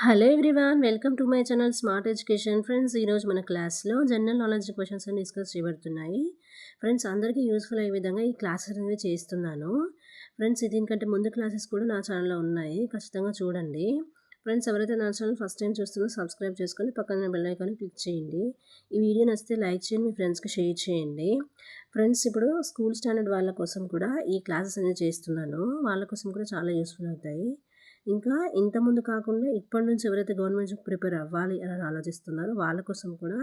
Hello everyone, welcome to my channel smart education. Friends, ఈరోజు మన క్లాస్లో జనరల్ నాలెడ్జ్ క్వశ్చన్స్ అని డిస్కస్ చేయబడుతున్నాయి. ఫ్రెండ్స్, అందరికీ యూస్ఫుల్ అయ్యే విధంగా ఈ క్లాసెస్ అనేవి చేస్తున్నాను. ఫ్రెండ్స్, దీనికంటే ముందు క్లాసెస్ కూడా నా ఛానల్లో ఉన్నాయి, ఖచ్చితంగా చూడండి. ఫ్రెండ్స్, ఎవరైతే నా ఛానల్ ఫస్ట్ టైం చూస్తున్నారో సబ్స్క్రైబ్ చేసుకొని పక్కన బెల్ ఐకాన్ క్లిక్ చేయండి. ఈ వీడియో నచ్చితే లైక్ చేయండి, మీ ఫ్రెండ్స్కి షేర్ చేయండి. ఫ్రెండ్స్, ఇప్పుడు స్కూల్ స్టాండర్డ్ వాళ్ళ కోసం కూడా ఈ క్లాసెస్ అనేవి చేస్తున్నాను. వాళ్ళ కోసం కూడా చాలా యూస్ఫుల్ అవుతాయి. ఇంకా ఇంతకుముందు కాకుండా ఇప్పటి నుంచి ఎవరైతే గవర్నమెంట్ జాబ్ ప్రిపేర్ అవ్వాలి అని ఆలోచిస్తున్నారో వాళ్ళ కోసం కూడా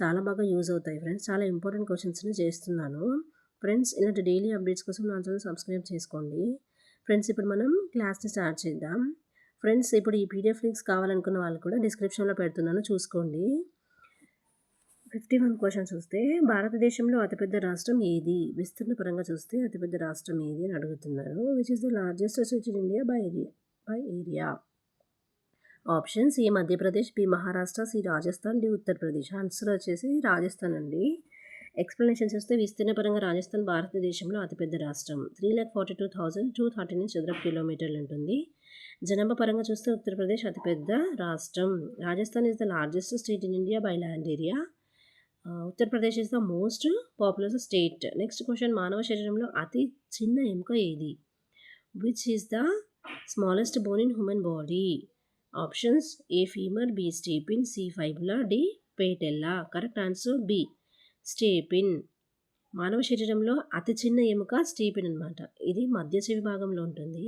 చాలా బాగా యూజ్ అవుతాయి. ఫ్రెండ్స్, చాలా ఇంపార్టెంట్ క్వశ్చన్స్ని చేస్తున్నాను. ఫ్రెండ్స్, ఇలాంటి డైలీ అప్డేట్స్ కోసం నా ఛానల్ సబ్స్క్రైబ్ చేసుకోండి. ఫ్రెండ్స్, ఇప్పుడు మనం క్లాస్ని స్టార్ట్ చేద్దాం. ఫ్రెండ్స్, ఇప్పుడు ఈ పీడిఎఫ్ లింక్స్ కావాలనుకున్న వాళ్ళు కూడా డిస్క్రిప్షన్లో పెడుతున్నాను, చూసుకోండి. 51 క్వశ్చన్ చూస్తే, భారతదేశంలో అతిపెద్ద రాష్ట్రం ఏది? విస్తీర్ణ పరంగా చూస్తే అతిపెద్ద రాష్ట్రం ఏది అని అడుగుతున్నారు. Which is the largest state in India by area? Options: A Madhya Pradesh, B Maharashtra, C Rajasthan, D Uttar Pradesh. Answer వచ్చేసి రాజస్థాన్ అండి. ఎక్స్ప్లెనేషన్ చూస్తే, విస్తీర్ణ పరంగా రాజస్థాన్ భారతదేశంలో అతిపెద్ద రాష్ట్రం. 3,42,239 చదరపు కిలోమీటర్లు ఉంటుంది. జనాభా పరంగా చూస్తే ఉత్తరప్రదేశ్ అతిపెద్ద రాష్ట్రం. Rajasthan is the largest state in India by land area. Uttar Pradesh is the most popular state. Next question: మానవ శరీరంలో అతి చిన్న ఎముక ఏది? Which is the smallest bone in human body? Options: A femur, B stapes, C fibula, D patella. Correct answer B stapes. మానవ శరీరంలో అతి చిన్న ఎముక స్టేపిన్ అనమాట. ఇది మధ్య చెవి భాగంలో ఉంటుంది.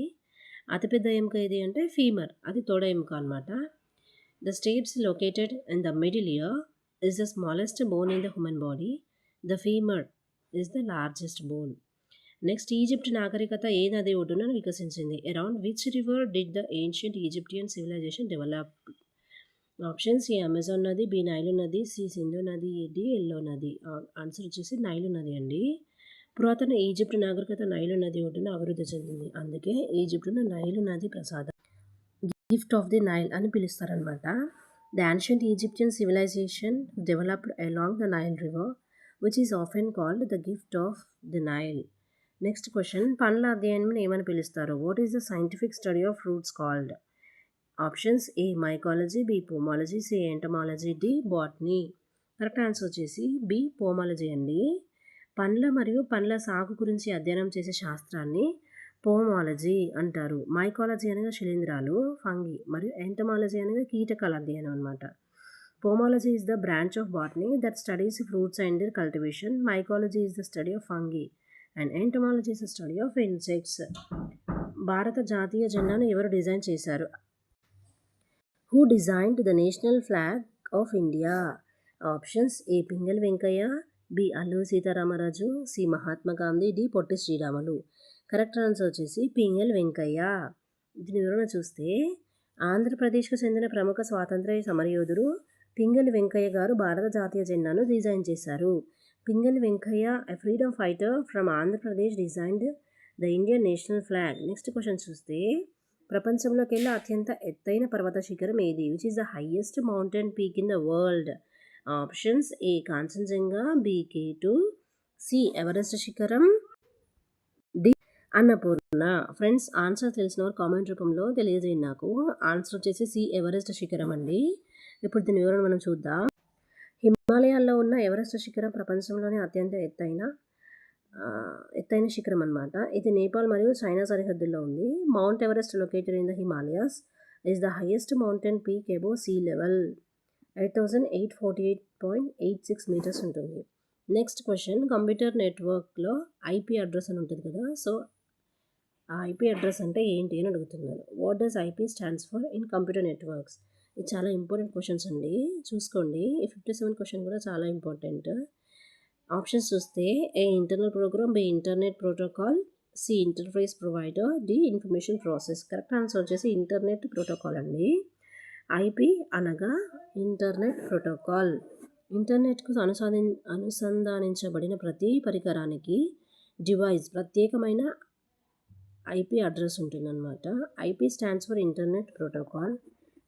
అతిపెద్ద ఎముక ఏది అంటే ఫీమర్, అది తొడ ఎముక అనమాట. The స్టేప్స్ located in the middle ear is the smallest bone in the human body. The femur is the largest bone. Next, Egypt నాగరికత ఏ నది ఒడ్డున వికసించింది? Around which river did the ancient Egyptian civilization develop? Options: A Amazon నది, B Nile నది, C Sindhu నది, D yellow నది. Answer వచ్చేసి నైలు నది అండి. పురాతన ఈజిప్ట్ నాగరికత నైలు నది ఒడ్డున అభివృద్ధి చెందింది. అందుకే ఈజిప్టును నైలు నది ప్రసాదం, గిఫ్ట్ ఆఫ్ ది నైల్ అని పిలుస్తారనమాట. The ancient Egyptian civilization developed along the Nile River, which is often called the gift of the Nile. Next question: పండ్ల అధ్యయనం ఏమని పిలుస్తారు? What is the scientific study of fruits called? Options: A mycology, B pomology, C entomology, D botany. Correct answer వచ్చేసి B pomology అండి. పండ్ల మరియు పండ్ల సాగు గురించి అధ్యయనం చేసే శాస్త్రాన్ని పోమాలజీ అంటారు. మైకాలజీ అనగా శిలీంధ్రాలు, ఫంగి, మరియు ఎంటమాలజీ అనగా కీటకాల అధ్యయనం అనమాట. Pomology is the branch of botany that studies fruits and their cultivation. Mycology is the study of fungi and entomology is the study of insects. భారత జాతీయ జెండాను ఎవరు డిజైన్ చేశారు? Who designed the national flag of India? Options: A Pingali Venkayya, B Alluri Sitaramaraju, C Mahatma Gandhi, D Potti Sriramulu. Correct answer వచ్చేసి పింగళి వెంకయ్య. దీని వివరణ చూస్తే, ఆంధ్రప్రదేశ్కు చెందిన ప్రముఖ స్వాతంత్ర్య సమరయోధుడు పింగళి వెంకయ్య గారు భారత జాతీయ జెండాను డిజైన్ చేశారు. Pingali Venkayya, a freedom fighter from Andhra Pradesh, designed the Indian national flag. Next question చూస్తే, ప్రపంచంలోకెల్లా అత్యంత ఎత్తైన పర్వత శిఖరం ఏది? Which is the highest mountain peak in the world? Options: A Kanchenjunga, B K2, C Everest శిఖరం, డి అన్నపూర్ణ. ఫ్రెండ్స్, ఆన్సర్ తెలిసిన వారు కామెంట్ రూపంలో తెలియజేయండి నాకు. ఆన్సర్ వచ్చేసి సి ఎవరెస్ట్ శిఖరం అండి. ఇప్పుడు దీని వివరణ మనం చూద్దాం. హిమాలయాల్లో ఉన్న ఎవరెస్ట్ శిఖరం ప్రపంచంలోనే అత్యంత ఎత్తైన శిఖరం అనమాట. ఇది నేపాల్ మరియు చైనా సరిహద్దుల్లో ఉంది. Mount Everest located in the Himalayas is the highest mountain peak above sea level. 8,848.86 metres ఉంటుంది. నెక్స్ట్ క్వశ్చన్: కంప్యూటర్ నెట్వర్క్లో ఐపీ అడ్రస్ అని ఉంటుంది కదా, సో ఆ ఐపీ అడ్రస్ అంటే ఏంటి అని అడుగుతున్నారు. What does IP stands for in computer networks? ఇది చాలా ఇంపార్టెంట్ క్వశ్చన్స్ అండి, చూసుకోండి. ఈ 57 క్వశ్చన్ కూడా చాలా ఇంపార్టెంట్. ఆప్షన్స్ చూస్తే, A internal program, B internet protocol, C interface provider, D information process. Correct answer వచ్చేసి ఇంటర్నెట్ ప్రోటోకాల్ అండి. ఐపీ అనగా ఇంటర్నెట్ ప్రోటోకాల్. ఇంటర్నెట్కు అనుసంధానించబడిన ప్రతి పరికరానికి డివైస్ ప్రత్యేకమైన ఐపీ అడ్రస్ ఉంటుందన్నమాట. IP stands for internet protocol.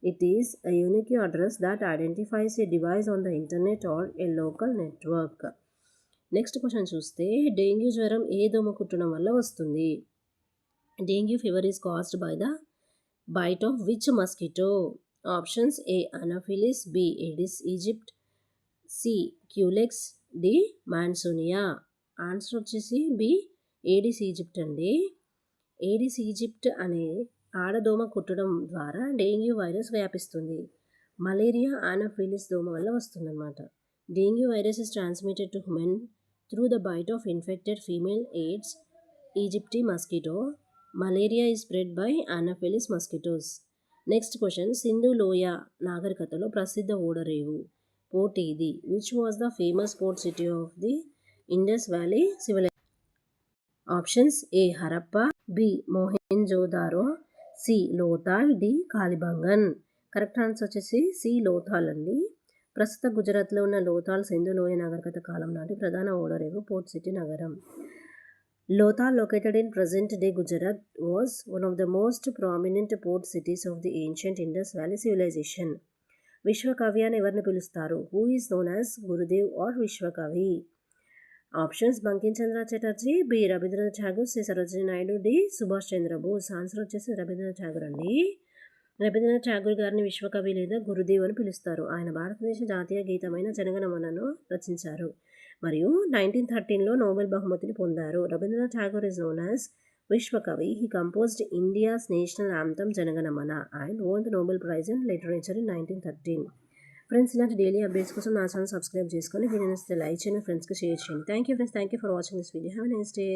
It is a unique address that identifies a device on the internet or a local network. Next question చూస్తే, dengue జ్వరం ఏ దోమ కుట్టడం వల్ల వస్తుంది? Dengue fever is caused by the bite of which mosquito? Options A Anopheles, B Aedes aegypti, C Culex, D Mansonia. Answer వచ్చేసి B Aedes aegypti అండి. Aedes aegypti అనే ఆడదోమ కుట్టడం ద్వారా డెంగ్యూ వైరస్ వ్యాపిస్తుంది. మలేరియా ఆనోఫిలిస్ దోమ వల్ల వస్తుందన్నమాట. Dengue virus is transmitted to human through the bite of infected female Aedes aegypti mosquito. మలేరియా is spread by Anopheles mosquitoes. Next question, Sindhu లోయ నాగరికతలో ప్రసిద్ధ ఓడరేవు పోర్ట్ ఇది. Which was the famous port city of the Indus valley civilization? Options A Harappa, B Mohenjodaro, C Lothal, D Kalibangan. Correct answer వచ్చేసి C Lothal అండి. ప్రస్తుత గుజరాత్లో ఉన్న లోథాల్ సింధు లోయ నాగరికత కాలం నాటి ప్రధాన ఓడరేవు పోర్ట్ సిటీ నగరం. Lothal, located in present-day Gujarat, was one of the most prominent port cities of the ancient Indus Valley civilization. విశ్వకవి అని ఎవరిని పిలుస్తారు? Who is known as Gurudev or Vishwakavi? Options Bankim Chandra Chatterjee, B Rabindranath Tagore, C Sarojini Naidu, D Subhash Chandra Bose. Answer వచ్చేసి రవీంద్రనాథ్ ఠాగూర్ అండి. రవీంద్రనాథ్ ఠాగూర్ గారిని విశ్వకవి లేదా గురుదేవ్ అని పిలుస్తారు. ఆయన భారతదేశ జాతీయ గీతమైన జనగణమనను రచించారు మరియు 1913లో నోబెల్ బహుమతిని పొందారు. Rabindranath Tagore is known as Vishwakavi. He composed India's national anthem Jana Gana Mana and won the Nobel prize in literature in 1913. Friends, ఇలాంటి డైలీ అప్డేట్స్ కోసం నా ఛానల్ సబ్స్క్రైబ్ చేసుకొని వీడియో నచ్చితే లైక్ చేయండి, ఫ్రెండ్స్కి షేర్ చేయండి. Thank you friends, thank you for watching this video. Have a nice day.